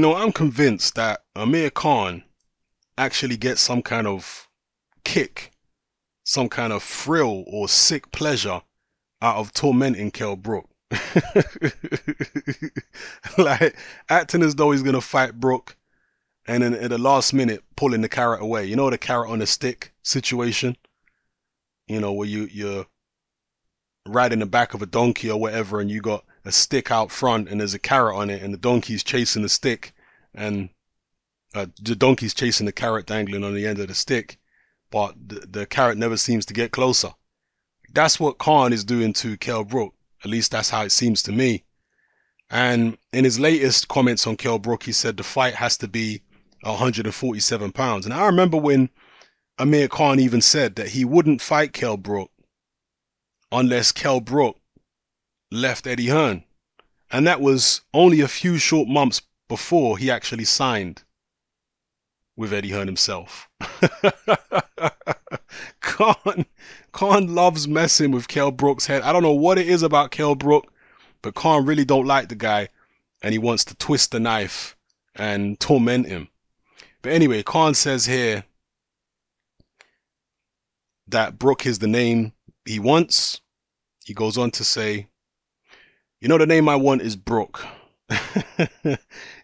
I'm convinced that Amir Khan actually gets some kind of kick, some kind of thrill or sick pleasure out of tormenting Kell Brook. Like acting as though he's gonna fight Brook and then at the last minute pulling the carrot away. You know, the carrot on the stick situation? Where you're riding the back of a donkey or whatever and you got a stick out front and there's a carrot on it and the donkey's chasing the stick and the donkey's chasing the carrot dangling on the end of the stick, but the carrot never seems to get closer. That's what Khan is doing to Kell Brook. At least that's how it seems to me. And in his latest comments on Kell Brook, he said the fight has to be 147 pounds. And I remember when Amir Khan even said that he wouldn't fight Kell Brook unless Kell Brook left Eddie Hearn. And that was only a few short months before he actually signed with Eddie Hearn himself. Khan loves messing with Kell Brook's head. I don't know what it is about Kell Brook, but Khan really don't like the guy and he wants to twist the knife and torment him. But anyway, Khan says here that Brook is the name he wants. He goes on to say, the name I want is Brook.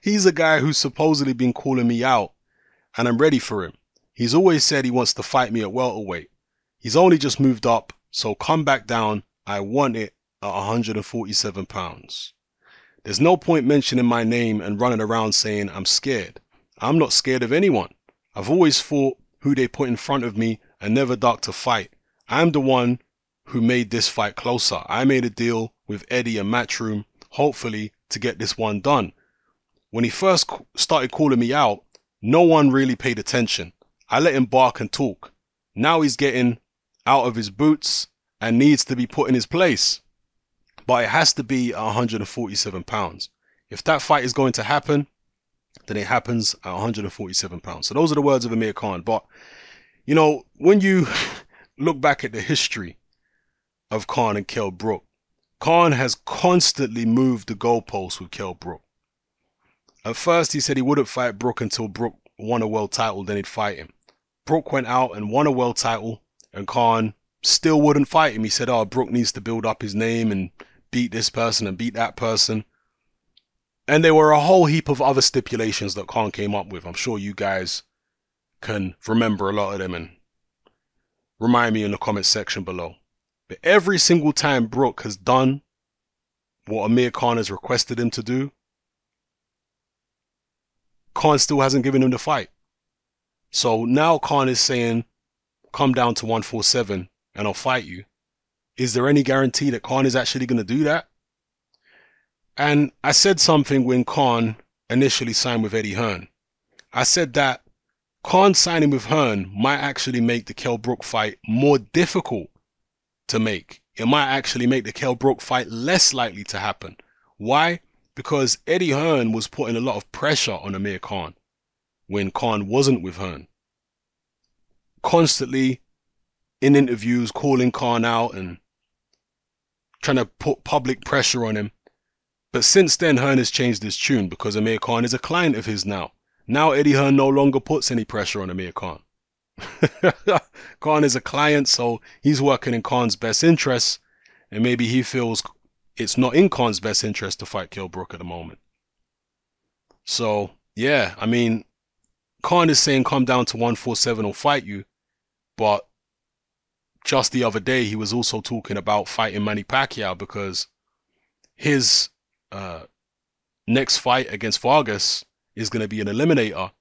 He's a guy who's supposedly been calling me out and I'm ready for him. He's always said he wants to fight me at welterweight. He's only just moved up, so come back down. I want it at 147 pounds. There's no point mentioning my name and running around saying I'm scared. I'm not scared of anyone. I've always fought who they put in front of me and never ducked a fight. I'm the one who made this fight closer. I made a deal with Eddie and Matchroom, hopefully to get this one done. When he first started calling me out, no one really paid attention. I let him bark and talk. Now he's getting out of his boots and needs to be put in his place. But it has to be at 147 pounds. If that fight is going to happen, then it happens at 147 pounds. So those are the words of Amir Khan. But, when you look back at the history of Khan and Kell Brook, Khan has constantly moved the goalposts with Kell Brook. At first, he said he wouldn't fight Brook until Brook won a world title, then he'd fight him. Brook went out and won a world title, and Khan still wouldn't fight him. He said, Brook needs to build up his name and beat this person and beat that person. And there were a whole heap of other stipulations that Khan came up with. I'm sure you guys can remember a lot of them and remind me in the comment section below. But every single time Brook has done what Amir Khan has requested him to do, Khan still hasn't given him the fight. So now Khan is saying, come down to 147 and I'll fight you. Is there any guarantee that Khan is actually going to do that? And I said something when Khan initially signed with Eddie Hearn. I said that Khan signing with Hearn might actually make the Kell Brook fight more difficult to make. It might actually make the Kell Brook fight less likely to happen. Why? Because Eddie Hearn was putting a lot of pressure on Amir Khan when Khan wasn't with Hearn. Constantly in interviews calling Khan out and trying to put public pressure on him. But since then, Hearn has changed his tune because Amir Khan is a client of his now. Now Eddie Hearn no longer puts any pressure on Amir Khan. Khan is a client, so he's working in Khan's best interests, and maybe he feels it's not in Khan's best interest to fight Kell Brook at the moment. So, yeah, I mean, Khan is saying come down to 147 or fight you, but just the other day he was also talking about fighting Manny Pacquiao because his next fight against Vargas is going to be an eliminator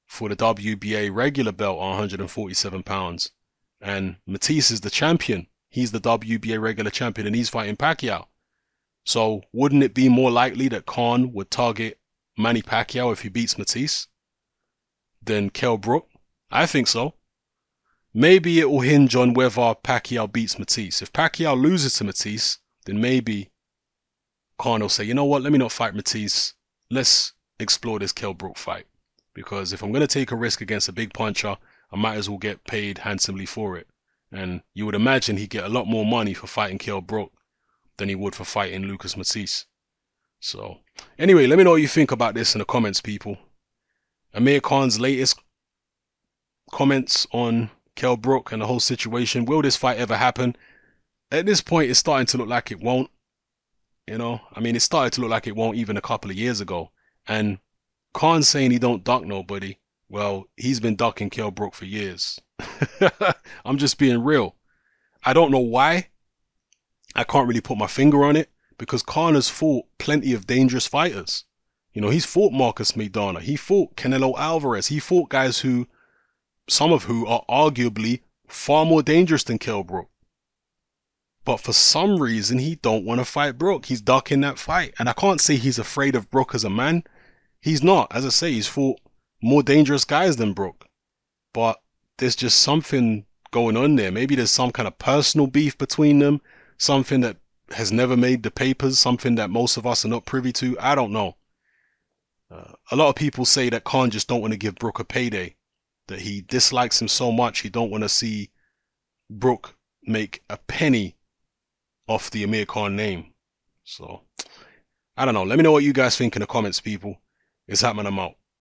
for the WBA regular belt on 147 pounds. And Matisse is the champion. He's the WBA regular champion and he's fighting Pacquiao. So wouldn't it be more likely that Khan would target Manny Pacquiao if he beats Matisse than Kell Brook? I think so. Maybe it will hinge on whether Pacquiao beats Matisse. If Pacquiao loses to Matisse, then maybe Khan will say, you know what, let me not fight Matisse. Let's explore this Kell Brook fight. Because if I'm going to take a risk against a big puncher, I might as well get paid handsomely for it. And you would imagine he'd get a lot more money for fighting Kell Brook than he would for fighting Lucas Matisse. So, Anyway, let me know what you think about this in the comments, people. Amir Khan's latest comments on Kell Brook and the whole situation. Will this fight ever happen? At this point, it's starting to look like it won't. You know, I mean, it started to look like it won't even a couple of years ago. And Khan saying he don't duck nobody, well, he's been ducking Kell Brook for years. I'm just being real. I don't know why. I can't really put my finger on it because Khan has fought plenty of dangerous fighters. You know, he's fought Marcus Maidana. He fought Canelo Alvarez. He fought guys who, some of who are arguably far more dangerous than Kell Brook. But for some reason, he don't want to fight Brook. He's ducking that fight. And I can't say he's afraid of Brook as a man. He's not. As I say, he's fought more dangerous guys than Brook. But there's just something going on there. Maybe there's some kind of personal beef between them. Something that has never made the papers. Something that most of us are not privy to. I don't know. A lot of people say that Khan just don't want to give Brook a payday. That he dislikes him so much he don't want to see Brook make a penny off the Amir Khan name. So, I don't know. Let me know what you guys think in the comments, people. It's happening. I'm out.